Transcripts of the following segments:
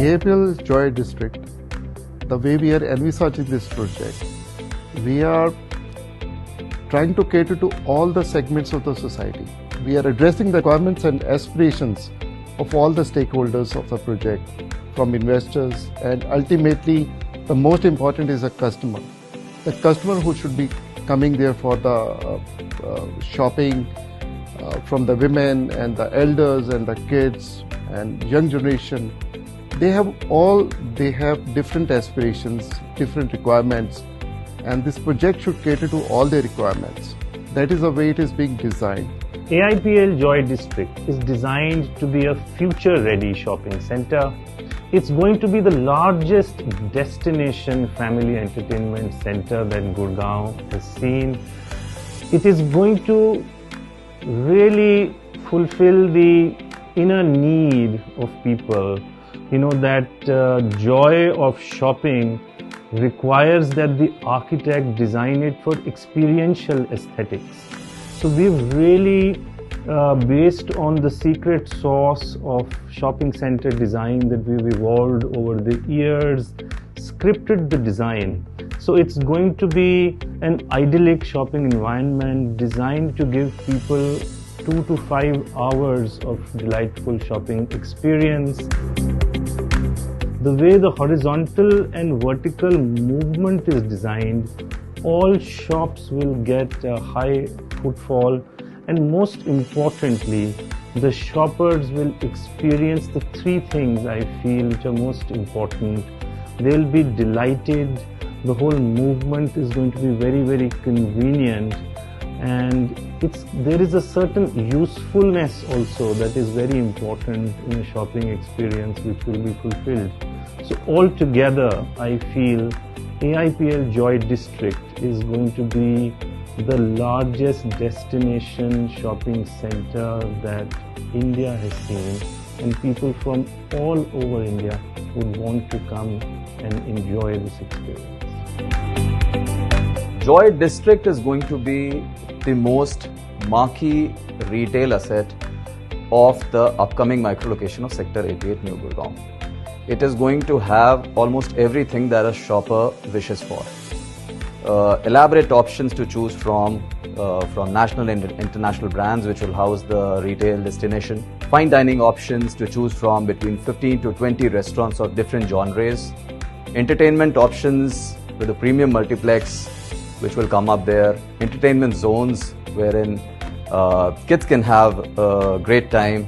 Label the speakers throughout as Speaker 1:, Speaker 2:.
Speaker 1: AIPL Joy District, the way we are envisaging this project, we are trying to cater to all the segments of the society. We are addressing the requirements and aspirations of all the stakeholders of the project, from investors, and ultimately the most important is the customer. The customer who should be coming there for the shopping, from the women and the elders and the kids and young generation. They have different aspirations, different requirements, and this project should cater to all their requirements. That is the way it is being designed.
Speaker 2: AIPL Joy District is designed to be a future-ready shopping center. It's going to be the largest destination family entertainment center that Gurgaon has seen. It is going to really fulfill the inner need of people. You know, that joy of shopping requires that the architect design it for experiential aesthetics. So we've really, based on the secret sauce of shopping center design that we've evolved over the years, scripted the design. So it's going to be an idyllic shopping environment designed to give people 2 to 5 hours of delightful shopping experience. The way the horizontal and vertical movement is designed, all shops will get a high footfall, and most importantly, the shoppers will experience the 3 things I feel which are most important. They'll be delighted, the whole movement is going to be very, very convenient, and there is a certain usefulness also that is very important in a shopping experience which will be fulfilled. So altogether, I feel AIPL Joy District is going to be the largest destination shopping center that India has seen, and people from all over India would want to come and enjoy this experience.
Speaker 3: Joy District is going to be the most marquee retail asset of the upcoming micro-location of Sector 88 New Gurgaon. It is going to have almost everything that a shopper wishes for. Elaborate options to choose from national and international brands which will house the retail destination. Fine dining options to choose from between 15 to 20 restaurants of different genres. Entertainment options with a premium multiplex which will come up there. Entertainment zones wherein kids can have a great time.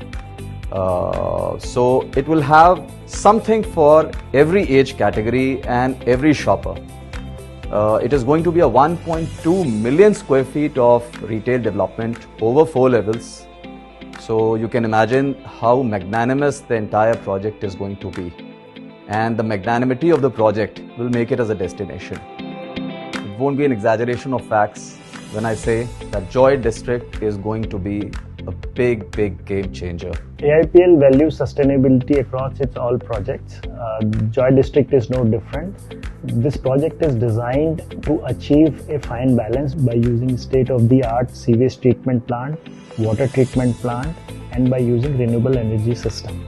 Speaker 3: So it will have something for every age category and every shopper. It is going to be a 1.2 million square feet of retail development over 4 levels. So you can imagine how magnanimous the entire project is going to be. And the magnanimity of the project will make it as a destination. It won't be an exaggeration of facts when I say that Joy District is going to be a big, big game changer.
Speaker 4: AIPL values sustainability across its all projects. Joy District is no different. This project is designed to achieve a fine balance by using state-of-the-art sewage treatment plant, water treatment plant, and by using renewable energy system.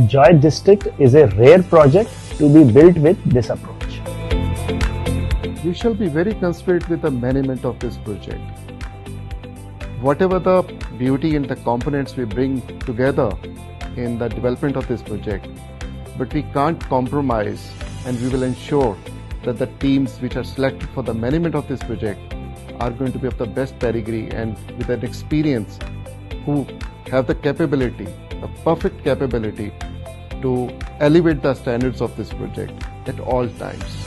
Speaker 4: Joy District is a rare project to be built with this approach.
Speaker 1: We shall be very considerate with the management of this project. Whatever the beauty and the components we bring together in the development of this project, but we can't compromise, and we will ensure that the teams which are selected for the management of this project are going to be of the best pedigree and with an experience, who have the capability, the perfect capability to elevate the standards of this project at all times.